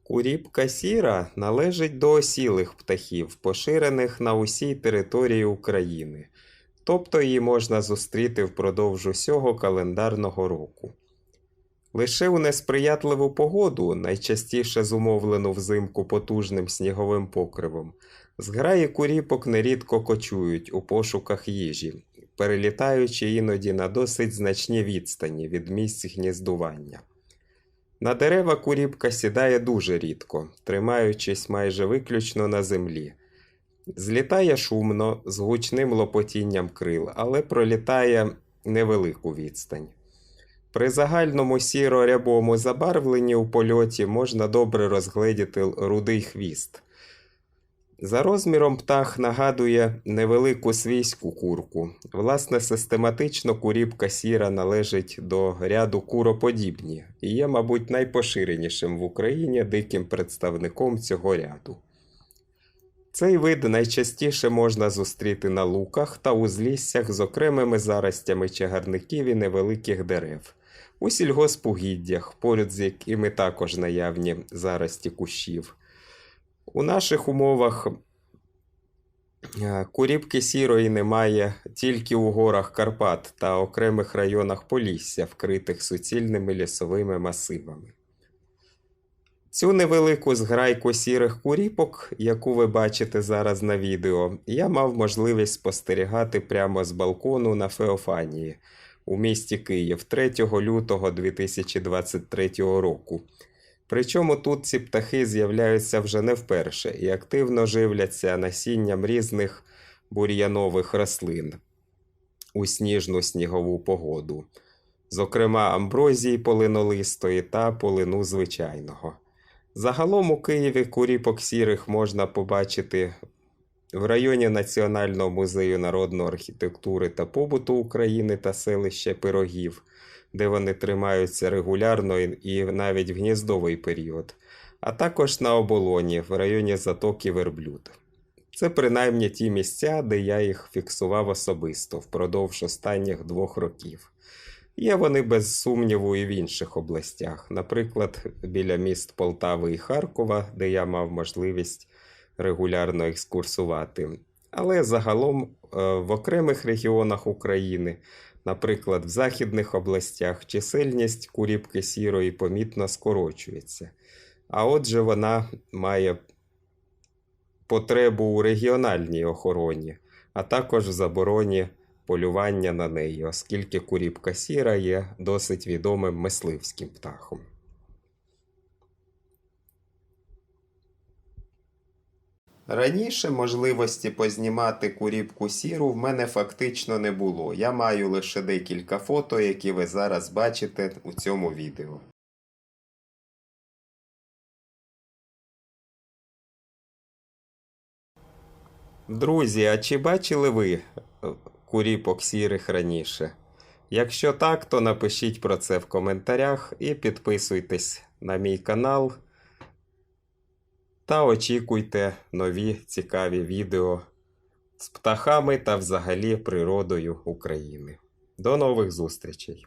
Куріпка сіра належить до осілих птахів, поширених на усій території України, тобто її можна зустріти впродовж усього календарного року. Лише у несприятливу погоду, найчастіше зумовлену взимку потужним сніговим покривом, зграї куріпок нерідко кочують у пошуках їжі, перелітаючи іноді на досить значні відстані від місць гніздування. На дерева куріпка сідає дуже рідко, тримаючись майже виключно на землі. Злітає шумно, з гучним лопотінням крил, але пролітає невелику відстань. При загальному сіро-рябому забарвленні у польоті можна добре розгледіти рудий хвіст. За розміром птах нагадує невелику свійську курку. Власне, систематично куріпка сіра належить до ряду куроподібні і є, мабуть, найпоширенішим в Україні диким представником цього ряду. Цей вид найчастіше можна зустріти на луках та узліссях з окремими заростями чагарників і невеликих дерев, у сільгоспугіддях, поряд з якими також наявні зарості кущів. У наших умовах куріпки сірої немає тільки у горах Карпат та окремих районах Полісся, вкритих суцільними лісовими масивами. Цю невелику зграйку сірих куріпок, яку ви бачите зараз на відео, я мав можливість спостерігати прямо з балкону на Феофанії у місті Київ 3 лютого 2023 року. Причому тут ці птахи з'являються вже не вперше і активно живляться насінням різних бур'янових рослин у сніжну снігову погоду, зокрема амброзії полинолистої та полину звичайного. Загалом у Києві куріпок сірих можна побачити в районі Національного музею народної архітектури та побуту України та селища Пирогів, де вони тримаються регулярно і навіть в гніздовий період, а також на оболоні в районі затоки Верблюд. Це принаймні ті місця, де я їх фіксував особисто впродовж останніх 2 років. Є вони без сумніву і в інших областях, наприклад, біля міст Полтави і Харкова, де я мав можливість регулярно екскурсувати. Але загалом в окремих регіонах України, наприклад, в західних областях, чисельність куріпки сірої помітно скорочується. А отже, вона має потребу у регіональній охороні, а також в забороні полювання на неї, оскільки куріпка сіра є досить відомим мисливським птахом. Раніше можливості познімати куріпку сіру в мене фактично не було. Я маю лише декілька фото, які ви зараз бачите у цьому відео. Друзі, а чи бачили ви куріпок сірих раніше? Якщо так, то напишіть про це в коментарях і підписуйтесь на мій канал. Та очікуйте нові цікаві відео з птахами та взагалі природою України. До нових зустрічей!